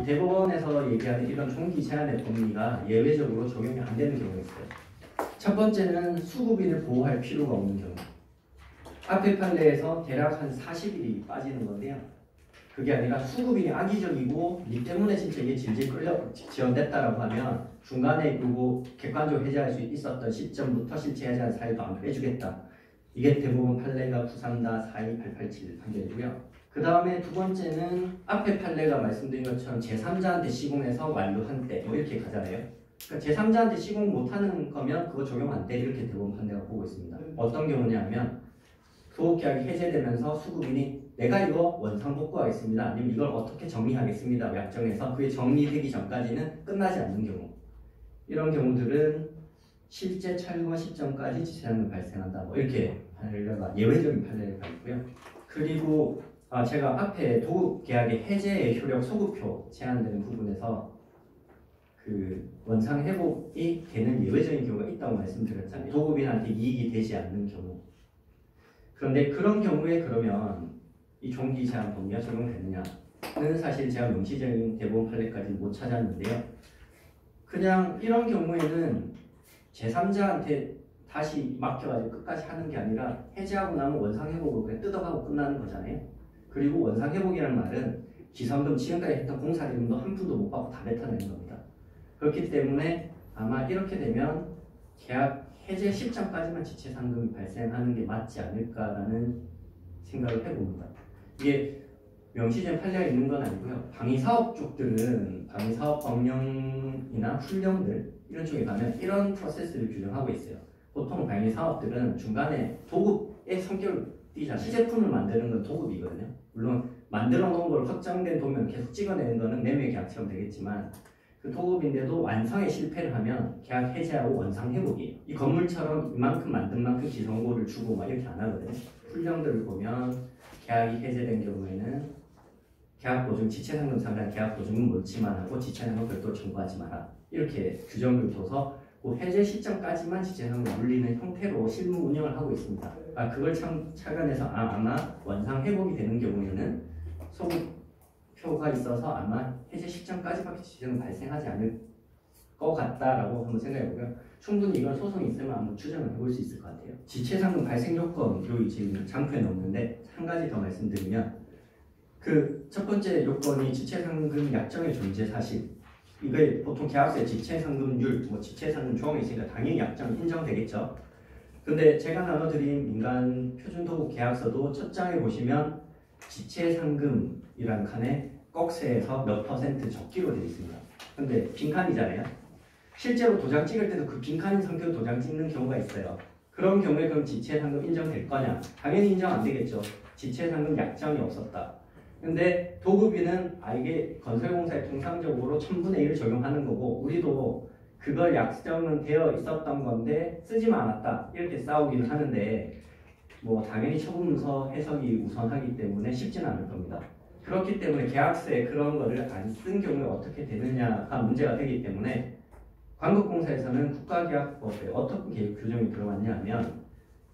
대법원에서 얘기하는 이런 종기 제한의 법리가 예외적으로 적용이 안 되는 경우가 있어요. 첫 번째는 수급인을 보호할 필요가 없는 경우. 앞에 판례에서 대략 한 40일이 빠지는 건데요. 그게 아니라 수급인이 악의적이고 니 때문에 진짜 이게 질질 끌려 지연됐다라고 하면 중간에 그거 객관적으로 해제할 수 있었던 시점부터 실제 해제한 사유도 안 빼주겠다. 이게 대법원 판례가 934-42887 판결이고요. 그 다음에 두 번째는 앞에 판례가 말씀드린 것처럼 제3자한테 시공해서 완료한 때 뭐 이렇게 가잖아요. 그러니까 제3자한테 시공 못하는 거면 그거 적용 안 돼 이렇게 대법원 판례가 보고 있습니다. 어떤 경우냐면 도급계약이 해제되면서 수급인이 내가 이거 원상 복구하겠습니다. 아니면 이걸 어떻게 정리하겠습니다. 약정해서 그게 정리되기 전까지는 끝나지 않는 경우. 이런 경우들은 실제 철거 시점까지 지체장면 발생한다. 뭐 이렇게 판례가 예외적인 판례가 있고요. 그리고 제가 앞에 도급계약의 해제의 효력 소급표 제한되는 부분에서 그 원상 회복이 되는 예외적인 경우가 있다고 말씀드렸잖아요. 도급인한테 이익이 되지 않는 경우. 그런데 그런 경우에 그러면 이 종기 제한 법리가 적용되느냐는 사실 제가 명시적인 대법원 판례까지 못 찾았는데요. 그냥 이런 경우에는 제3자한테 다시 맡겨가지고 끝까지 하는 게 아니라 해제하고 나면 원상회복으로 그냥 뜯어가고 끝나는 거잖아요. 그리고 원상회복이라는 말은 기성금 지금까지 했던 공사비금도 한 푼도 못 받고 다 뱉어내는 겁니다. 그렇기 때문에 아마 이렇게 되면 계약 해제 시점까지만 지체상금이 발생하는 게 맞지 않을까라는 생각을 해봅니다. 이게 명시적인 판례가 있는 건 아니고요. 방위사업 쪽들은 방위사업 법령이나 훈령들 이런 쪽에 가면 이런 프로세스를 규정하고 있어요. 보통 방위사업들은 중간에 도급의 성격을 띠잖아요. 시제품을 만드는 건 도급이거든요. 물론 만들어 놓은 걸 확정된 도면 계속 찍어내는 거는 매매 계약처럼 되겠지만 그 도급인데도 완성에 실패를 하면 계약 해제하고 원상 회복이에요. 이 건물처럼 이만큼 만든 만큼 기성고를 주고 막 이렇게 안 하거든요. 훈령들을 보면 계약이 해제된 경우에는 계약보증, 지체상금 상당 계약보증은 몰치만 하고 지체상금 별도로 청구하지 마라. 이렇게 규정을 둬서 그 해제 시점까지만 지체상금 물리는 형태로 실무 운영을 하고 있습니다. 그걸 착안해서 아마 원상 회복이 되는 경우에는 소급표가 있어서 아마 해제 시점까지밖에 지체상금 발생하지 않을 것 같다라고 한번 생각해보고요. 충분히 이건 소송이 있으면 한번 추정을 해볼 수 있을 것 같아요. 지체상금 발생 요건 여기 지금 장표에 넣었는데 한 가지 더 말씀드리면 그 첫 번째 요건이 지체상금 약정의 존재 사실. 이게 보통 계약서에 지체상금률, 지체상금 조항이 있으니까 당연히 약정 인정되겠죠. 근데 제가 나눠드린 민간 표준도급 계약서도 첫 장에 보시면 지체상금이라는 칸에 꺽쇠에서 몇 % 적기로 되어 있습니다. 근데 빈칸이잖아요. 실제로 도장 찍을 때도 그 빈칸인 상태로 도장 찍는 경우가 있어요. 그런 경우에 그럼 지체상금 인정될 거냐? 당연히 인정 안 되겠죠. 지체상금 약정이 없었다. 근데 도급인은 이게 건설공사에 통상적으로 1000분의 1을 적용하는 거고 우리도 그걸 약정은 되어 있었던 건데 쓰지만 않았다 이렇게 싸우기는 하는데 뭐 당연히 처분문서 해석이 우선하기 때문에 쉽지는 않을 겁니다. 그렇기 때문에 계약서에 그런 거를 안 쓴 경우에 어떻게 되느냐가 문제가 되기 때문에 광급공사에서는 국가계약법에 어떻게 규정이 들어갔냐 하면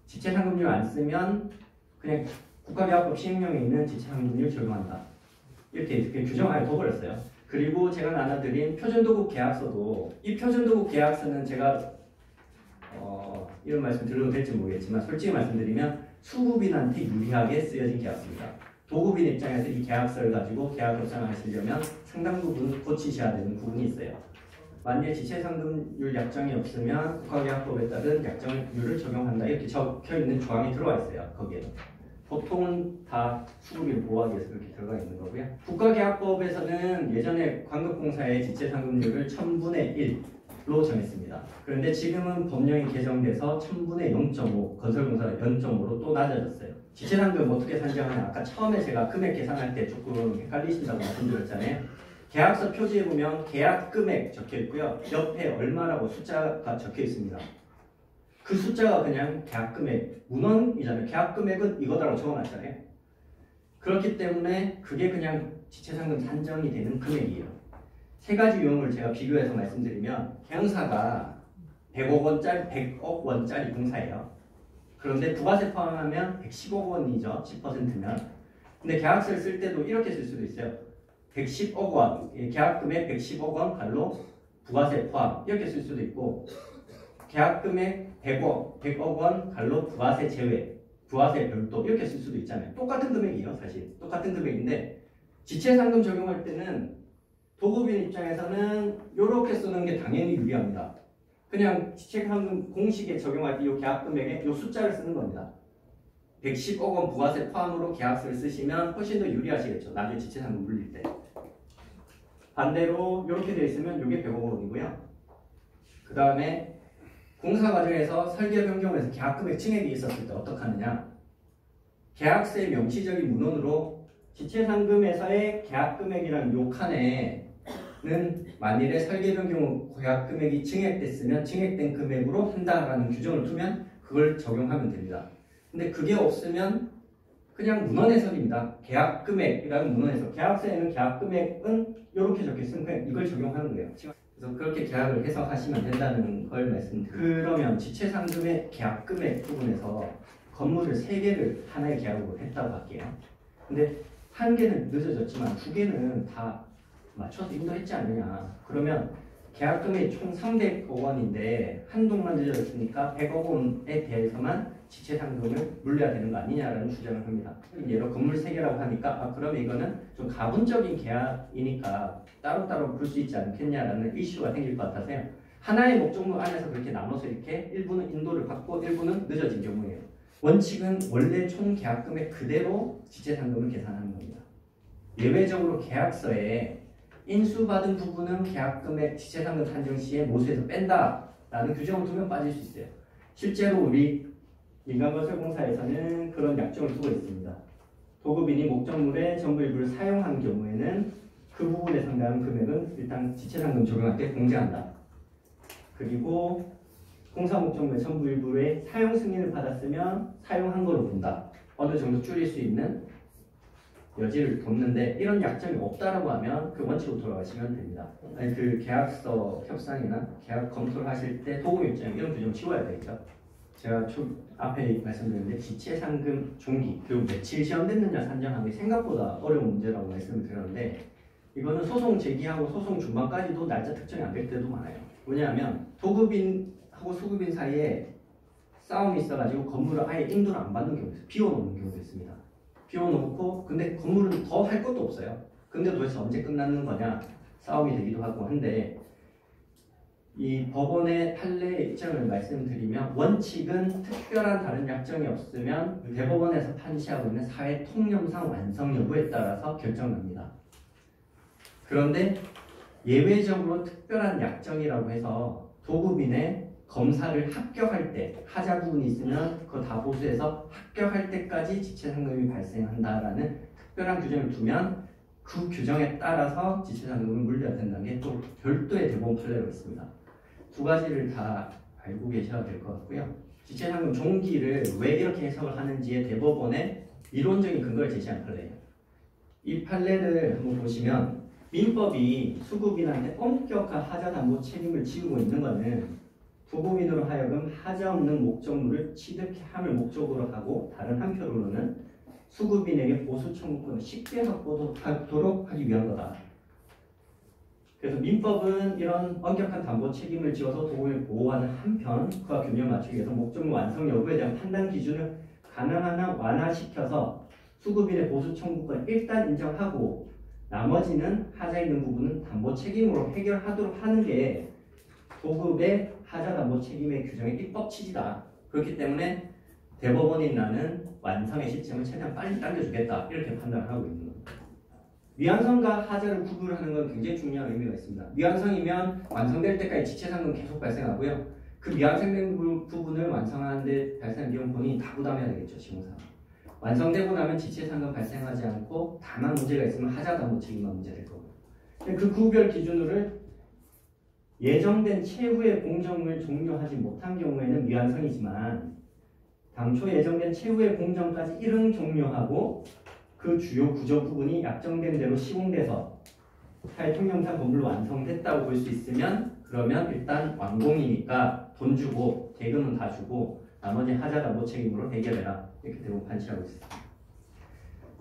지체상금률 안 쓰면 그냥 국가계약법 시행령에 있는 지체상금률 적용한다. 이렇게 규정을 아예 둬버렸어요. 그리고 제가 나눠드린 표준도급 계약서도 이 표준도급 계약서는 제가 이런 말씀 드려도 될지 모르겠지만 솔직히 말씀드리면 수급인한테 유리하게 쓰여진 계약서입니다. 도급인 입장에서 이 계약서를 가지고 계약 협상하시려면 상당 부분 고치셔야 되는 부분이 있어요. 만약에 지체상금률 약정이 없으면 국가계약법에 따른 약정률을 적용한다 이렇게 적혀있는 조항이 들어와 있어요. 거기에는. 보통은 다 수급인을 보호하기 위해서 그렇게 들어가 있는 거고요. 국가계약법에서는 예전에 광급공사의 지체상금률을 1000분의 1로 정했습니다. 그런데 지금은 법령이 개정돼서 1000분의 0.5, 건설공사가 0.5로 또 낮아졌어요. 지체상금 어떻게 산정하냐? 아까 처음에 제가 금액 계산할 때 조금 헷갈리신다고 말씀드렸잖아요. 계약서 표지에 보면 계약 금액 적혀 있고요. 옆에 얼마라고 숫자가 적혀 있습니다. 그 숫자가 그냥 계약금액, 문헌이잖아요. 계약금액은 이거다라고 적어놨잖아요. 그렇기 때문에 그게 그냥 지체상금 산정이 되는 금액이에요. 세 가지 유형을 제가 비교해서 말씀드리면 경사가 100억 원짜리, 100억 원짜리 공사예요. 그런데 부가세 포함하면 110억 원이죠. 10%면. 근데 계약서를 쓸 때도 이렇게 쓸 수도 있어요. 110억 원, 계약금액 110억 원 갈로 부가세 포함 이렇게 쓸 수도 있고 계약금액 100억 원 갈로 부가세 제외, 부가세 별도 이렇게 쓸 수도 있잖아요. 똑같은 금액이에요. 사실 똑같은 금액인데 지체상금 적용할 때는 도급인 입장에서는 이렇게 쓰는 게 당연히 유리합니다. 그냥 지체상금 공식에 적용할 때 이 계약금액에 이 숫자를 쓰는 겁니다. 110억 원 부가세 포함으로 계약서를 쓰시면 훨씬 더 유리하시겠죠. 나중에 지체상금 물릴 때. 반대로 이렇게 되어 있으면 이게 100억 원이고요. 그 다음에 공사 과정에서 설계 변경에서 계약금액 증액이 있었을 때 어떻게 하느냐. 계약서의 명시적인 문헌으로 지체상금에서의 계약금액이라는 요 칸에는 만일에 설계 변경 계약금액이 증액됐으면 증액된 금액으로 한다라는 규정을 두면 그걸 적용하면 됩니다. 근데 그게 없으면 그냥 문헌 해석입니다. 계약금액이라는 문헌 해석. 계약서에는 계약금액은 이렇게 적혀있으면 그냥 이걸 적용하는 거예요. 그래서 그렇게 계약을 해석하시면 된다는 걸 말씀드립니다. 그러면 지체상금의 계약금액 부분에서 건물을 3개를 하나의 계약으로 했다고 할게요. 근데 1개는 늦어졌지만 2개는 다 맞춰서 인도했지 않느냐. 그러면 계약금액이 총 300억 원인데 한 동만 늦어졌으니까 100억 원에 대해서만 지체상금을 물려야 되는 거 아니냐라는 주장을 합니다. 예로 건물 3개라고 하니까 그러면 이거는 좀 가분적인 계약이니까 따로따로 볼 수 있지 않겠냐라는 이슈가 생길 것 같아서요. 하나의 목적물 안에서 그렇게 나눠서 이렇게 일부는 인도를 받고 일부는 늦어진 경우예요. 원칙은 원래 총 계약금액 그대로 지체상금을 계산하는 겁니다. 예외적으로 계약서에 인수받은 부분은 계약금액 지체상금 산정 시에 모수에서 뺀다라는 규정을 두면 빠질 수 있어요. 실제로 우리 민간건설공사에서는 그런 약정을 두고 있습니다. 도급인이 목적물의 전부 일부를 사용한 경우에는 그 부분에 해당하는 금액은 일단 지체상금 적용할 때 공제한다. 그리고 공사 목적물의 전부 일부의 사용 승인을 받았으면 사용한 걸로 본다. 어느 정도 줄일 수 있는 여지를 뒀는데 이런 약점이 없다라고 하면 그 원칙으로 돌아가시면 됩니다. 아니, 그 계약서 협상이나 계약 검토를 하실 때 도급 입장 이런 규정 치워야 되겠죠. 제가 앞에 말씀드렸는데 지체상금 종기 그리고 며칠 시험됐느냐 산정하는 게 생각보다 어려운 문제라고 말씀을 드렸는데 이거는 소송 제기하고 소송 중반까지도 날짜 특정이 안 될 때도 많아요. 왜냐하면 도급인하고 수급인 사이에 싸움이 있어가지고 건물을 아예 인도를 안 받는 경우가 있어요. 비워놓는 경우도 있습니다. 비워놓고 근데 건물은 더 할 것도 없어요. 근데 도대체 언제 끝나는 거냐 싸움이 되기도 하고 한데 이 법원의 판례 입장을 말씀드리면 원칙은 특별한 다른 약정이 없으면 대법원에서 판시하고 있는 사회 통념상 완성 여부에 따라서 결정납니다. 그런데 예외적으로 특별한 약정이라고 해서 도급인의 검사를 합격할 때 하자 부분이 있으면 그거 다 보수해서 합격할 때까지 지체상금이 발생한다라는 특별한 규정을 두면 그 규정에 따라서 지체상금을 물려야 된다는 게 또 별도의 대법원 판례가 있습니다. 두 가지를 다 알고 계셔야 될 것 같고요. 지체상금 종기를 왜 이렇게 해석을 하는지에 대법원의 이론적인 근거를 제시한 판례예요. 이 판례를 한번 보시면 민법이 수급인한테 엄격한 하자담보 책임을 지우고 있는 것은 도급인으로 하여금 하자 없는 목적물을 취득함을 목적으로 하고 다른 한편으로는 수급인에게 보수 청구권을 쉽게 확보하도록 하기 위한 거다. 그래서 민법은 이런 엄격한 담보 책임을 지어서 도급인을 보호하는 한편 그와 균형을 맞추기 위해서 목적물 완성 여부에 대한 판단 기준을 가능한 한 완화시켜서 수급인의 보수 청구권을 일단 인정하고 나머지는 하자 있는 부분은 담보 책임으로 해결하도록 하는 게 도급의 하자 담보 책임의 규정의 입법 취지다. 그렇기 때문에 대법원인 나는 완성의 시점을 최대한 빨리 당겨주겠다. 이렇게 판단을 하고 있는 겁니다. 미완성과 하자를 구분하는 건 굉장히 중요한 의미가 있습니다. 미완성이면 완성될 때까지 지체상금 계속 발생하고요. 그 미완성된 부분을 완성하는데 발생한 비용 본인이 다 부담해야 되겠죠. 시공사가. 완성되고 나면 지체상금 발생하지 않고 다만 문제가 있으면 하자 담보 책임만 문제될 거고. 그 구별 기준으로 예정된 최후의 공정을 종료하지 못한 경우에는 미완성이지만 당초 예정된 최후의 공정까지 일응 종료하고 그 주요 구조 부분이 약정된 대로 시공돼서 사회 통념상 건물로 완성됐다고 볼 수 있으면 그러면 일단 완공이니까 돈 주고 대금은 다 주고 나머지 하자 담보 책임으로 해결해라. 이렇게 대부분 판시하고 있습니다.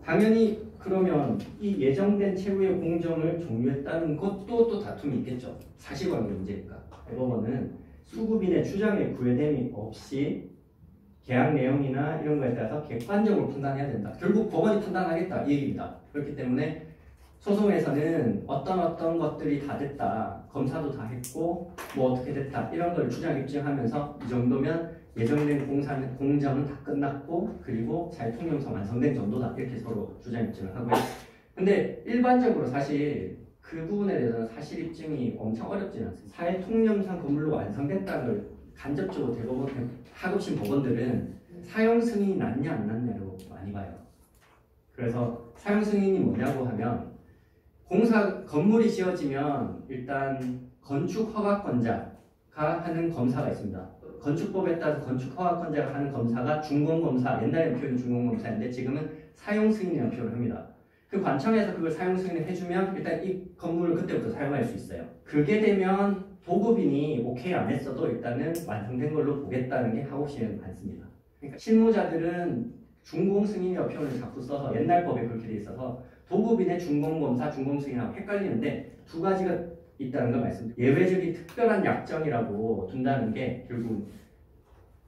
당연히 그러면 이 예정된 최후의 공정을 종료했다는 것도 또 다툼이 있겠죠. 사실관계 문제니까. 대법원은 수급인의 주장에 구애됨이 없이 계약 내용이나 이런 거에 따라서 객관적으로 판단해야 된다. 결국 법원이 판단하겠다 이 얘기입니다. 그렇기 때문에 소송에서는 어떤 것들이 다 됐다. 검사도 다 했고 뭐 어떻게 됐다. 이런 걸 주장 입증하면서 이 정도면 예정된 공정은 다 끝났고 그리고 잘 통념상 완성된 정도다. 이렇게 서로 주장 입증을 하고요. 근데 일반적으로 사실 그 부분에 대해서는 사실 입증이 엄청 어렵지는 않습니다. 사회 통념상 건물로 완성됐다는 걸 간접적으로 대법원 하급심 법원들은 사용 승인이 났냐 안 났냐로 많이 봐요. 그래서 사용 승인이 뭐냐고 하면 건물이 지어지면 일단 건축 허가권자가 하는 검사가 있습니다. 건축법에 따라서 건축 허가권자가 하는 검사가 준공검사, 옛날에는 표현이 준공검사인데 지금은 사용 승인이라는 표현을 합니다. 그 관청에서 그걸 사용 승인을 해주면 일단 이 건물을 그때부터 사용할 수 있어요. 그게 되면 도급인이 오케이 안 했어도 일단은 완성된 걸로 보겠다는 게 하급심에 많습니다. 그러니까 실무자들은 준공 승인이라는 표현을 자꾸 써서 옛날 법에 그렇게 돼 있어서 도급인의 준공검사, 준공승인하고 헷갈리는데 두 가지가 있다는 걸 말씀드립니다. 예외적인 특별한 약정이라고 둔다는 게 결국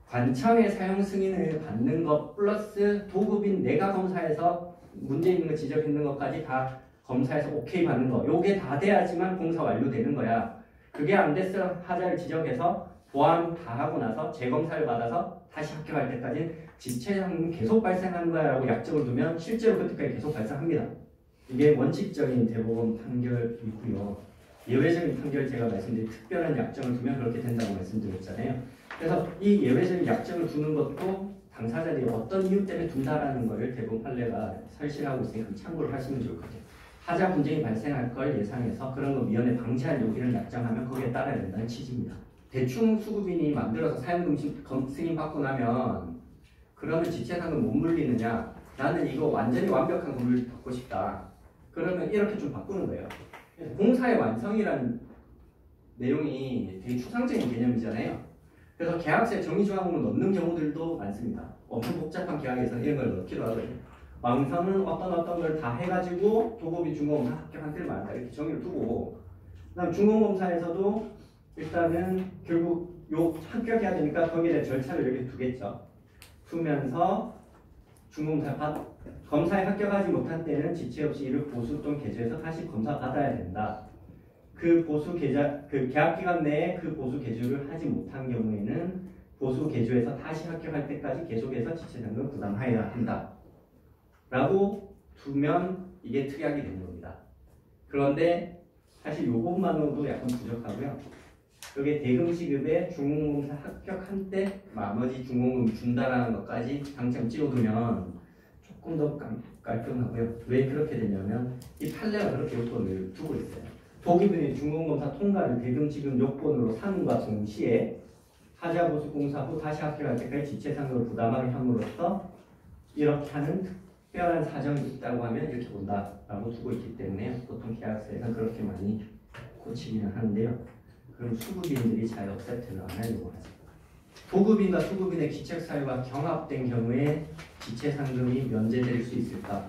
관청의 사용 승인을 받는 것 플러스 도급인 내가 검사해서 문제 있는 거 지적 있는 것까지 다 검사해서 오케이 받는 거 요게 다 돼야지만 공사 완료되는 거야. 그게 안 됐어 하자를 지적해서 보완 다 하고 나서 재검사를 받아서 다시 합격할 때까지 지체상금 계속 발생하는 거야 라고 약정을 두면 실제로 그때까지 계속 발생합니다. 이게 원칙적인 대법원 판결이고요. 예외적인 판결 제가 말씀드린 특별한 약정을 두면 그렇게 된다고 말씀드렸잖아요. 그래서 이 예외적인 약정을 두는 것도 당사자들이 어떤 이유 때문에 둔다라는 것을 대법원 판례가 설실하고 있으니까 참고를 하시면 좋을 것 같아요. 하자 분쟁이 발생할 걸 예상해서 그런 거 미연에 방지하려고 이런 약정하면 거기에 따라야 된다는 취지입니다. 대충 수급인이 만들어서 사용금 승인 받고 나면 그러면 지체상금 못 물리느냐? 나는 이거 완전히 완벽한 건물을 받고 싶다. 그러면 이렇게 좀 바꾸는 거예요. 공사의 완성이라는 내용이 되게 추상적인 개념이잖아요. 그래서 계약서에 정의조항을 넣는 경우들도 많습니다. 엄청 복잡한 계약에서는 이런 걸 넣기도 하거든요. 완성은 어떤 걸 다 해가지고 도급이 준공검사 합격한 때를 말한다. 이렇게 정의를 두고 그다음 준공검사에서도 일단은 결국 요 합격해야 되니까 거기에 대한 절차를 이렇게 두겠죠. 두면서 준공검사 검사에 합격하지 못한 때는 지체 없이 이를 보수 또는 개조해서 다시 검사 받아야 된다. 그 보수 계좌 그 계약 기간 내에 그 보수 개조를 하지 못한 경우에는 보수 개조해서 다시 합격할 때까지 계속해서 지체상금 부담하여야 한다. 라고 두면 이게 특약이 되는 겁니다. 그런데 사실 요것만으로도 약간 부족하고요. 여기 대금 지급에 준공검사 합격한 때 나머지 준공금 준다라는 것까지 당장 찍어두면 조금 더 깔끔하고요. 왜 그렇게 되냐면 이 판례가 그렇게 요건을 두고 있어요. 도급인이 준공검사 통과를 대금 지급 요건으로 삼음과 동시에 하자보수공사 후 다시 합격할 때까지 지체상금을 부담하게 함으로써 이렇게 하는 특별한 사정이 있다고 하면 이렇게 본다라고 두고 있기 때문에 보통 계약서에서 그렇게 많이 고치기는 하는데요. 그럼 수급인들이 잘 억셉트를 안 하려고 하죠. 도급인과 수급인의 기책사유가 경합된 경우에 지체상금이 면제될 수 있을까?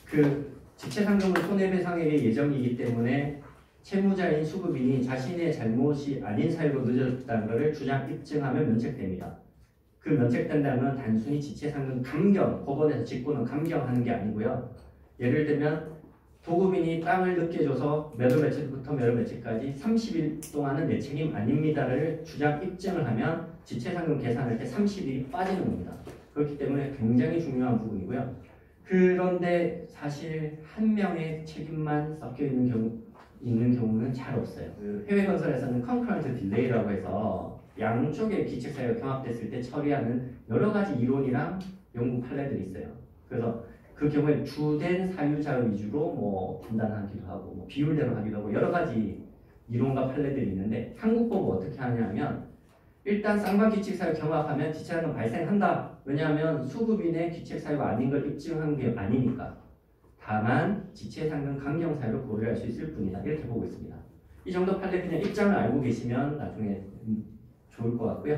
그 지체상금은 손해배상액의 예정이기 때문에 채무자인 수급인이 자신의 잘못이 아닌 사유로 늦어졌다는 것을 주장 입증하면 면책됩니다. 그 면책된다는 건 단순히 지체상금 감경, 법원에서 직구는 감경하는 게 아니고요. 예를 들면 도급인이 땅을 늦게 줘서 몇 월 며칠부터 몇 월 며칠까지 30일 동안은 내 책임 아닙니다를 주장 입증을 하면 지체상금 계산할 때 30일이 빠지는 겁니다. 그렇기 때문에 굉장히 중요한 부분이고요. 그런데 사실 한 명의 책임만 섞여 있는 경우는 잘 없어요. 그 해외 건설에서는 concurrent delay라고 해서 양쪽의 기책사유가 경합됐을 때 처리하는 여러 가지 이론이랑 연구 판례들이 있어요. 그래서 그 경우에 주된 사유자 위주로 뭐 분단하기도 하고 뭐 비율대로 하기도 하고 여러 가지 이론과 판례들이 있는데 한국법은 어떻게 하냐면 일단 쌍방 기책사유 경합하면 지체상금 발생한다. 왜냐하면 수급인의 기책사유가 아닌 걸 입증한 게 아니니까. 다만 지체상금 강경사유로 고려할 수 있을 뿐이다. 이렇게 보고 있습니다. 이 정도 판례 그냥 입장을 알고 계시면 나중에 좋을 것 같고요.